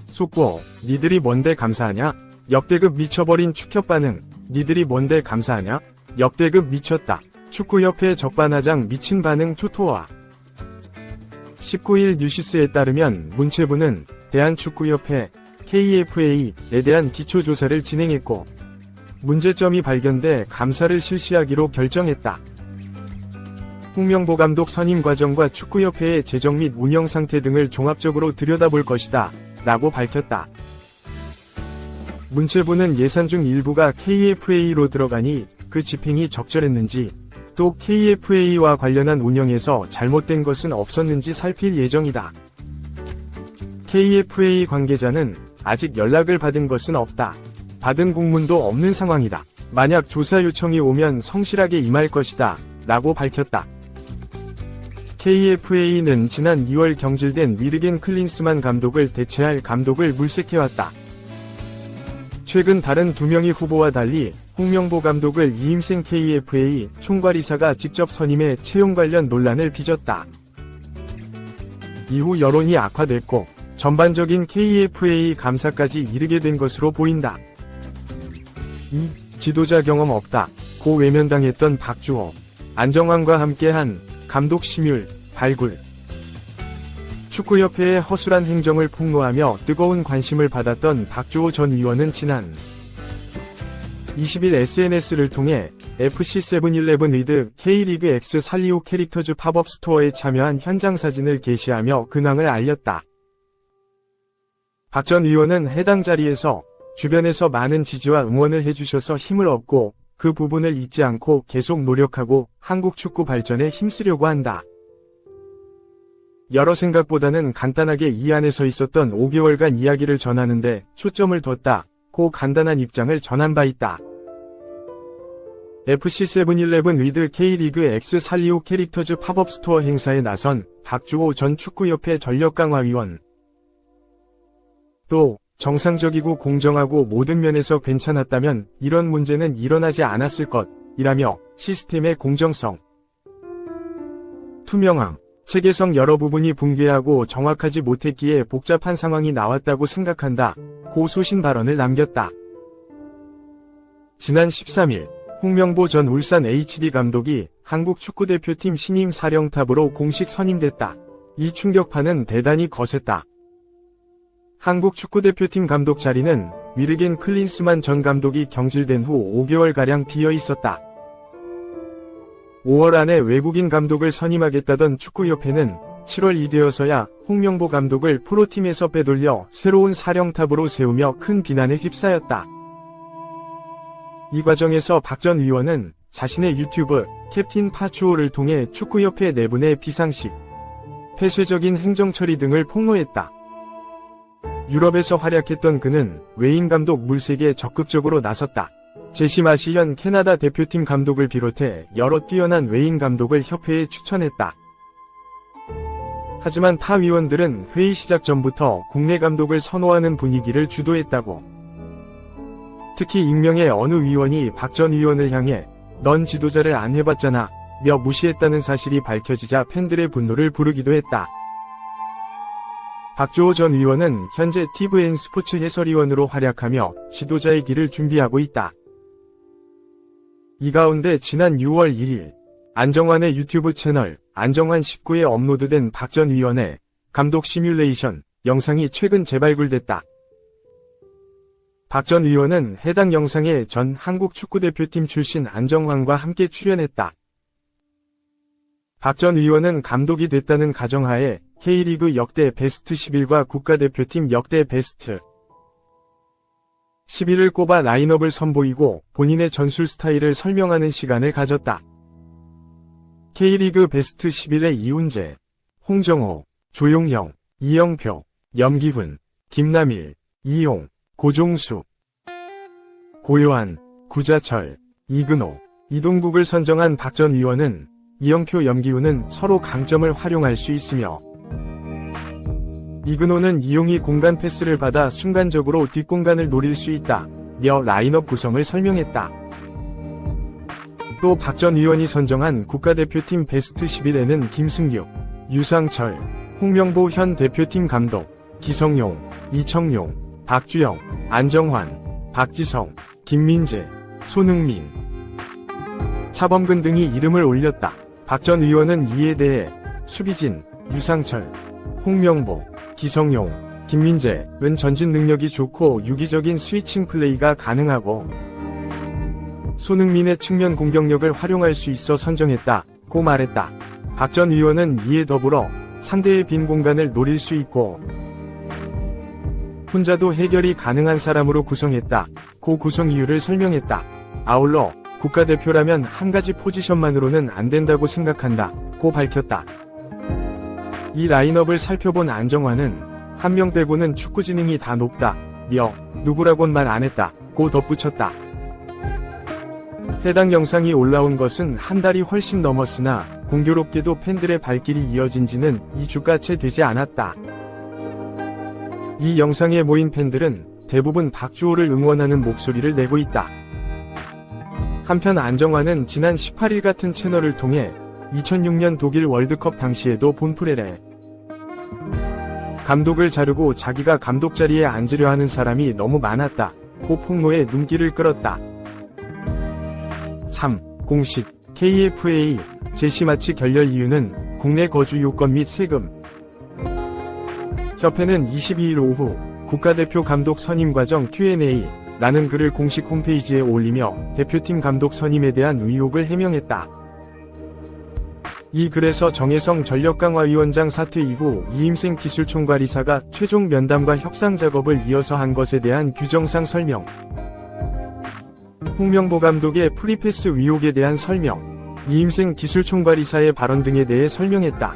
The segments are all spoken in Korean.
속보, 니들이 뭔데 감사하냐? 역대급 미쳐버린 축협 반응. 니들이 뭔데 감사하냐? 역대급 미쳤다. 축구협회 적반하장 미친 반응 초토화. 19일 뉴시스에 따르면 문체부는 대한축구협회 KFA에 대한 기초조사를 진행했고 문제점이 발견돼 감사를 실시하기로 결정했다. 홍명보 감독 선임 과정과 축구협회의 재정 및 운영 상태 등을 종합적으로 들여다볼 것이다 라고 밝혔다. 문체부는 예산 중 일부가 KFA로 들어가니 그 집행이 적절했는지 또 KFA와 관련한 운영에서 잘못된 것은 없었는지 살필 예정이다. KFA 관계자는 아직 연락을 받은 것은 없다. 받은 공문도 없는 상황이다. 만약 조사 요청이 오면 성실하게 임할 것이다 라고 밝혔다. KFA는 지난 2월 경질된 위르겐 클린스만 감독을 대체할 감독을 물색해왔다. 최근 다른 2명의 후보와 달리 홍명보 감독을 이임생 KFA 총괄이사가 직접 선임해 채용 관련 논란을 빚었다. 이후 여론이 악화됐고 전반적인 KFA 감사까지 이르게 된 것으로 보인다. 이 지도자 경험 없다. 고 외면당했던 박주호, 안정환과 함께한 감독 심율, 발굴. 축구협회의 허술한 행정을 폭로하며 뜨거운 관심을 받았던 박주호 전 의원은 지난 20일 SNS를 통해 FC 세븐일레븐 위드 K리그 X 살리오 캐릭터즈 팝업 스토어에 참여한 현장 사진을 게시하며 근황을 알렸다. 박 전 의원은 해당 자리에서 주변에서 많은 지지와 응원을 해주셔서 힘을 얻고 그 부분을 잊지 않고 계속 노력하고 한국 축구 발전에 힘쓰려고 한다. 여러 생각보다는 간단하게 이 안에서 있었던 5개월간 이야기를 전하는데 초점을 뒀다고 간단한 입장을 전한 바 있다. FC 세븐일레븐 위드 K리그 X 살리오 캐릭터즈 팝업 스토어 행사에 나선 박주호 전 축구협회 전력강화위원. 또 정상적이고 공정하고 모든 면에서 괜찮았다면 이런 문제는 일어나지 않았을 것이라며 시스템의 공정성, 투명함, 체계성 여러 부분이 붕괴하고 정확하지 못했기에 복잡한 상황이 나왔다고 생각한다. 고 소신 발언을 남겼다. 지난 13일 홍명보 전 울산 HD 감독이 한국 축구대표팀 신임 사령탑으로 공식 선임됐다. 이 충격파는 대단히 거셌다. 한국 축구대표팀 감독 자리는 위르겐 클린스만 전 감독이 경질된 후 5개월가량 비어 있었다. 5월 안에 외국인 감독을 선임하겠다던 축구협회는 7월이 되어서야 홍명보 감독을 프로팀에서 빼돌려 새로운 사령탑으로 세우며 큰 비난에 휩싸였다. 이 과정에서 박 전 의원은 자신의 유튜브 캡틴 파추오를 통해 축구협회 내부내 비상식, 폐쇄적인 행정처리 등을 폭로했다. 유럽에서 활약했던 그는 외인 감독 물색에 적극적으로 나섰다. 제시 마시현 캐나다 대표팀 감독을 비롯해 여러 뛰어난 외인 감독을 협회에 추천했다. 하지만 타 위원들은 회의 시작 전부터 국내 감독을 선호하는 분위기를 주도했다고. 특히 익명의 어느 위원이 박 전 의원을 향해 넌 지도자를 안 해봤잖아 며 무시했다는 사실이 밝혀지자 팬들의 분노를 부르기도 했다. 박주호 전 의원은 현재 TVN 스포츠 해설위원으로 활약하며 지도자의 길을 준비하고 있다. 이 가운데 지난 6월 1일 안정환의 유튜브 채널 안정환 19에 업로드된 박 전 의원의 감독 시뮬레이션 영상이 최근 재발굴됐다. 박 전 의원은 해당 영상에 전 한국 축구대표팀 출신 안정환과 함께 출연했다. 박 전 의원은 감독이 됐다는 가정하에 K리그 역대 베스트 11과 국가대표팀 역대 베스트 11을 꼽아 라인업을 선보이고 본인의 전술 스타일을 설명하는 시간을 가졌다. K리그 베스트 11의 이훈재, 홍정호, 조용형, 이영표, 염기훈, 김남일, 이용, 고종수, 고요한, 구자철, 이근호, 이동국을 선정한 박 전 의원은 이영표, 염기훈은 서로 강점을 활용할 수 있으며 이근호는 이용이 공간 패스를 받아 순간적으로 뒷공간을 노릴 수 있다 며 라인업 구성을 설명했다. 또 박 전 의원이 선정한 국가대표팀 베스트 11에는 김승규, 유상철, 홍명보 현 대표팀 감독, 기성용, 이청용, 박주영, 안정환, 박지성, 김민재, 손흥민, 차범근 등이 이름을 올렸다. 박 전 의원은 이에 대해 수비진, 유상철, 홍명보, 기성용, 김민재는 전진 능력이 좋고 유기적인 스위칭 플레이가 가능하고 손흥민의 측면 공격력을 활용할 수 있어 선정했다고 말했다. 박 전 의원은 이에 더불어 상대의 빈 공간을 노릴 수 있고 혼자도 해결이 가능한 사람으로 구성했다고 구성 이유를 설명했다. 아울러 국가대표라면 한 가지 포지션만으로는 안 된다고 생각한다고 밝혔다. 이 라인업을 살펴본 안정환은 한 명 빼고는 축구 지능이 다 높다며 누구라곤 말 안 했다고 덧붙였다. 해당 영상이 올라온 것은 한 달이 훨씬 넘었으나 공교롭게도 팬들의 발길이 이어진 지는 2주가채 되지 않았다. 이 영상에 모인 팬들은 대부분 박주호를 응원하는 목소리를 내고 있다. 한편 안정환은 지난 18일 같은 채널을 통해 2006년 독일 월드컵 당시에도 본프레레 감독을 자르고 자기가 감독 자리에 앉으려 하는 사람이 너무 많았다고 폭로해 눈길을 끌었다. 3. 공식 KFA 제시 마치 결렬 이유는 국내 거주 요건 및 세금. 협회는 22일 오후 국가대표 감독 선임 과정 Q&A라는 글을 공식 홈페이지에 올리며 대표팀 감독 선임에 대한 의혹을 해명했다. 이 글에서 정혜성 전력강화위원장 사퇴 이후 이임생 기술총괄이사가 최종 면담과 협상 작업을 이어서 한 것에 대한 규정상 설명, 홍명보 감독의 프리패스 의혹에 대한 설명, 이임생 기술총괄이사의 발언 등에 대해 설명했다.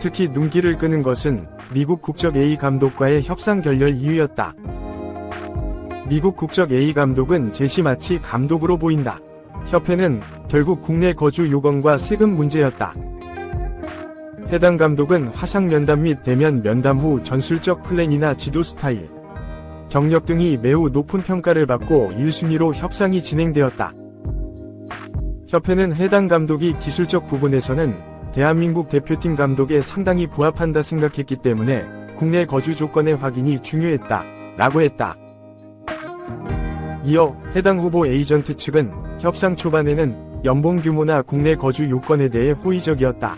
특히 눈길을 끄는 것은 미국 국적 A 감독과의 협상 결렬 이유였다. 미국 국적 A 감독은 제시 마치 감독으로 보인다. 협회는 결국 국내 거주 요건과 세금 문제였다. 해당 감독은 화상 면담 및 대면 면담 후 전술적 플랜이나 지도 스타일, 경력 등이 매우 높은 평가를 받고 1순위로 협상이 진행되었다. 협회는 해당 감독이 기술적 부분에서는 대한민국 대표팀 감독에 상당히 부합한다 생각했기 때문에 국내 거주 조건의 확인이 중요했다 라고 했다. 이어 해당 후보 에이전트 측은 협상 초반에는 연봉 규모나 국내 거주 요건에 대해 호의적이었다.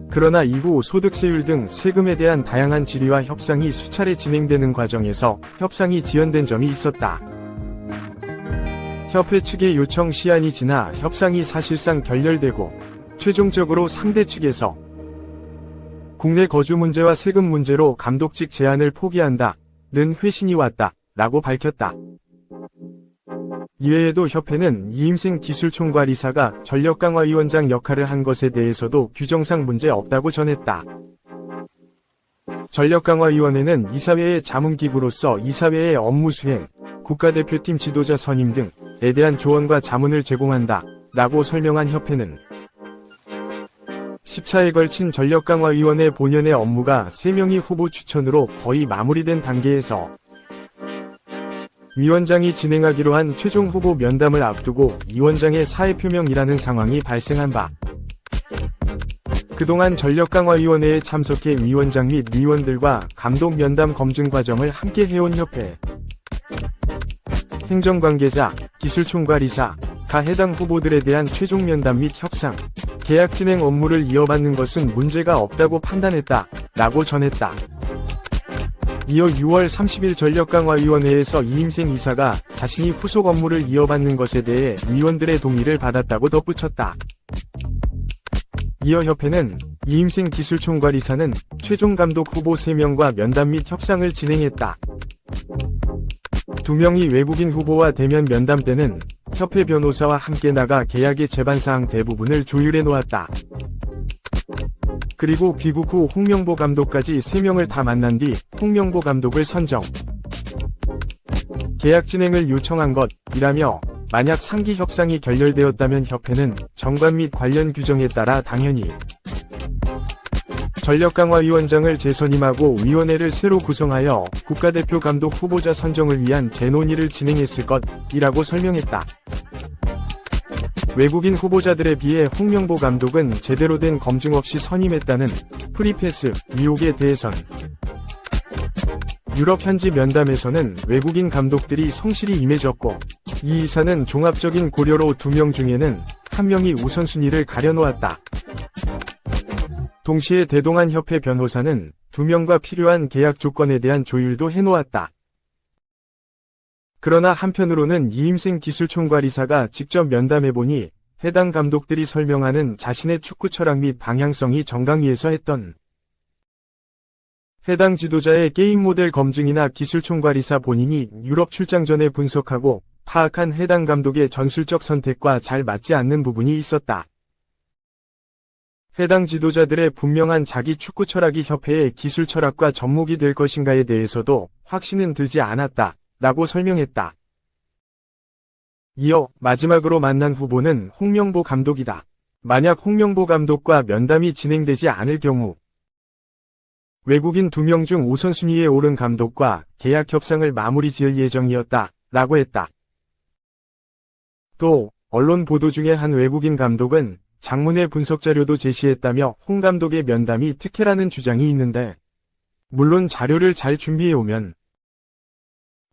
그러나 이후 소득세율 등 세금에 대한 다양한 질의와 협상이 수차례 진행되는 과정에서 협상이 지연된 점이 있었다. 협회 측의 요청 시한이 지나 협상이 사실상 결렬되고 최종적으로 상대 측에서 국내 거주 문제와 세금 문제로 감독직 제안을 포기한다는 회신이 왔다 라고 밝혔다. 이외에도 협회는 이임생 기술총괄이사가 전력강화위원장 역할을 한 것에 대해서도 규정상 문제 없다고 전했다. 전력강화위원회는 이사회의 자문기구로서 이사회의 업무 수행, 국가대표팀 지도자 선임 등에 대한 조언과 자문을 제공한다 라고 설명한 협회는 10차에 걸친 전력강화위원회 본연의 업무가 3명이 후보 추천으로 거의 마무리된 단계에서 위원장이 진행하기로 한 최종 후보 면담을 앞두고 위원장의 사의 표명이라는 상황이 발생한 바, 그동안 전력강화위원회에 참석해 위원장 및 위원들과 감독 면담 검증 과정을 함께 해온 협회, 행정관계자, 기술총괄이사가 해당 후보들에 대한 최종 면담 및 협상, 계약 진행 업무를 이어받는 것은 문제가 없다고 판단했다 라고 전했다. 이어 6월 30일 전력강화위원회에서 이임생 이사가 자신이 후속 업무를 이어받는 것에 대해 위원들의 동의를 받았다고 덧붙였다. 이어 협회는 이임생 기술총괄이사는 최종 감독 후보 3명과 면담 및 협상을 진행했다. 2명이 외국인 후보와 대면 면담 때는 협회 변호사와 함께 나가 계약의 제반사항 대부분을 조율해 놓았다. 그리고 귀국 후 홍명보 감독까지 3명을 다 만난 뒤 홍명보 감독을 선정, 계약 진행을 요청한 것이라며 만약 상기 협상이 결렬되었다면 협회는 정관 및 관련 규정에 따라 당연히 전력강화위원장을 재선임하고 위원회를 새로 구성하여 국가대표 감독 후보자 선정을 위한 재논의를 진행했을 것이라고 설명했다. 외국인 후보자들에 비해 홍명보 감독은 제대로 된 검증 없이 선임했다는 프리패스 의혹에 대해선 유럽 현지 면담에서는 외국인 감독들이 성실히 임해줬고 이 이사는 종합적인 고려로 2명 중에는 1명이 우선순위를 가려놓았다. 동시에 대동한협회 변호사는 2명과 필요한 계약 조건에 대한 조율도 해놓았다. 그러나 한편으로는 이임생 기술총괄이사가 직접 면담해보니 해당 감독들이 설명하는 자신의 축구 철학 및 방향성이 정강위에서 했던 해당 지도자의 게임 모델 검증이나 기술총괄이사 본인이 유럽 출장 전에 분석하고 파악한 해당 감독의 전술적 선택과 잘 맞지 않는 부분이 있었다. 해당 지도자들의 분명한 자기 축구 철학이 협회의 기술 철학과 접목이 될 것인가에 대해서도 확신은 들지 않았다. 라고 설명했다. 이어 마지막으로 만난 후보는 홍명보 감독이다. 만약 홍명보 감독과 면담이 진행되지 않을 경우 외국인 2명 중 우선순위에 오른 감독과 계약 협상을 마무리 지을 예정이었다. 라고 했다. 또 언론 보도 중에 한 외국인 감독은 장문의 분석 자료도 제시했다며 홍 감독의 면담이 특혜라는 주장이 있는데 물론 자료를 잘 준비해오면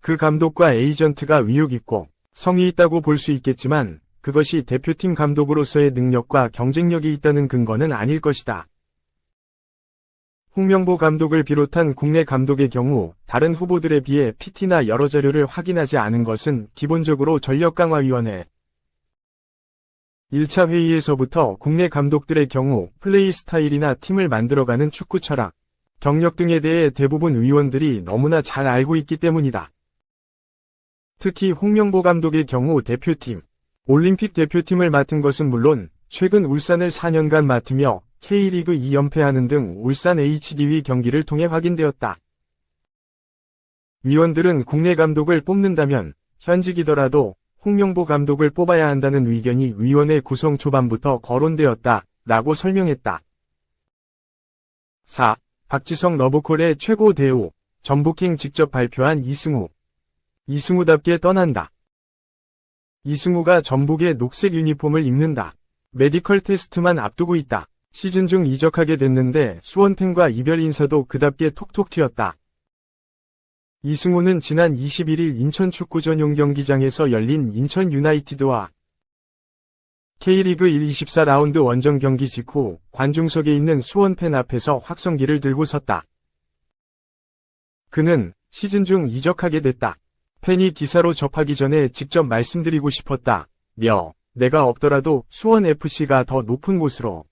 그 감독과 에이전트가 위력 있고 성의 있다고 볼 수 있겠지만 그것이 대표팀 감독으로서의 능력과 경쟁력이 있다는 근거는 아닐 것이다. 홍명보 감독을 비롯한 국내 감독의 경우 다른 후보들에 비해 PT나 여러 자료를 확인하지 않은 것은 기본적으로 전력강화위원회 1차 회의에서부터 국내 감독들의 경우 플레이 스타일이나 팀을 만들어가는 축구 철학, 경력 등에 대해 대부분 의원들이 너무나 잘 알고 있기 때문이다. 특히 홍명보 감독의 경우 대표팀, 올림픽 대표팀을 맡은 것은 물론 최근 울산을 4년간 맡으며 K리그 2연패하는 등 울산 HDW 경기를 통해 확인되었다. 위원들은 국내 감독을 뽑는다면 현직이더라도 홍명보 감독을 뽑아야 한다는 의견이 위원회 구성 초반부터 거론되었다. 라고 설명했다. 4. 박지성 러브콜의 최고 대우, 전북행 직접 발표한 이승우. 이승우답게 떠난다. 이승우가 전북의 녹색 유니폼을 입는다. 메디컬 테스트만 앞두고 있다. 시즌 중 이적하게 됐는데 수원팬과 이별 인사도 그답게 톡톡 튀었다. 이승우는 지난 21일 인천 축구 전용 경기장에서 열린 인천 유나이티드와 K리그 1-24 라운드 원정 경기 직후 관중석에 있는 수원팬 앞에서 확성기를 들고 섰다. 그는 시즌 중 이적하게 됐다. 팬이 기사로 접하기 전에 직접 말씀드리고 싶었다. 내가 없더라도 수원FC가 더 높은 곳으로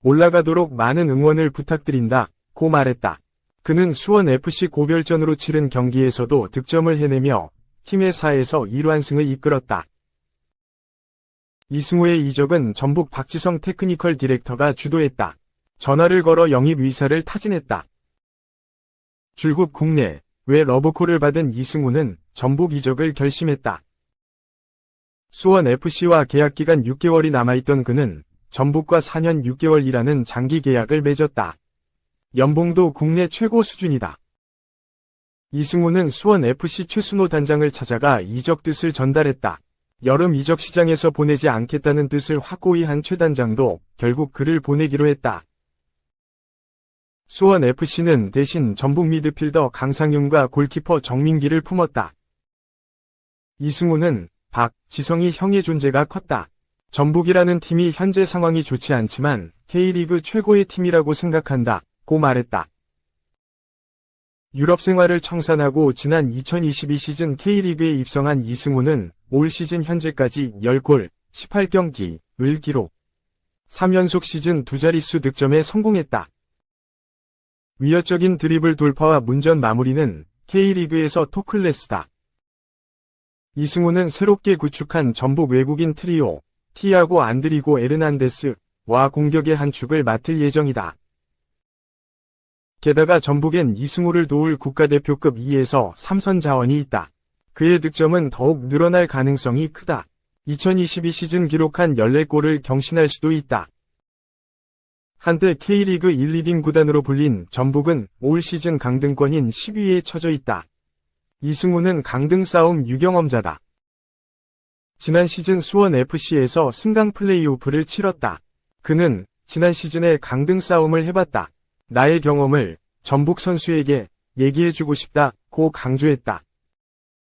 올라가도록 많은 응원을 부탁드린다. 고 말했다. 그는 수원FC 고별전으로 치른 경기에서도 득점을 해내며 팀의 4에서 1완승을 이끌었다. 이승우의 이적은 전북 박지성 테크니컬 디렉터가 주도했다. 전화를 걸어 영입 의사를 타진했다. 줄곧 국내 외 러브콜을 받은 이승우는 전북 이적을 결심했다. 수원FC와 계약기간 6개월이 남아있던 그는 전북과 4년 6개월이라는 장기 계약을 맺었다. 연봉도 국내 최고 수준이다. 이승우는 수원FC 최순호 단장을 찾아가 이적 뜻을 전달했다. 여름 이적 시장에서 보내지 않겠다는 뜻을 확고히 한 최 단장도 결국 그를 보내기로 했다. 수원FC는 대신 전북 미드필더 강상윤과 골키퍼 정민기를 품었다. 이승우는 박지성이 형의 존재가 컸다. 전북이라는 팀이 현재 상황이 좋지 않지만 K리그 최고의 팀이라고 생각한다. 고 말했다. 유럽 생활을 청산하고 지난 2022 시즌 K리그에 입성한 이승우는 올 시즌 현재까지 10골, 18경기를 기록. 3연속 시즌 2자릿수 득점에 성공했다. 위협적인 드리블 돌파와 문전 마무리는 K리그에서 톱클래스다. 이승우는 새롭게 구축한 전북 외국인 트리오, 티아고 안드리고 에르난데스와 공격의 한 축을 맡을 예정이다. 게다가 전북엔 이승우를 도울 국가대표급 2에서 3선 자원이 있다. 그의 득점은 더욱 늘어날 가능성이 크다. 2022 시즌 기록한 14골을 경신할 수도 있다. 한때 K리그 1, 2등 구단으로 불린 전북은 올 시즌 강등권인 10위에 처져 있다. 이승우는 강등 싸움 유경험자다. 지난 시즌 수원FC에서 승강 플레이오프를 치렀다. 그는 지난 시즌에 강등 싸움을 해봤다. 나의 경험을 전북 선수에게 얘기해주고 싶다고 강조했다.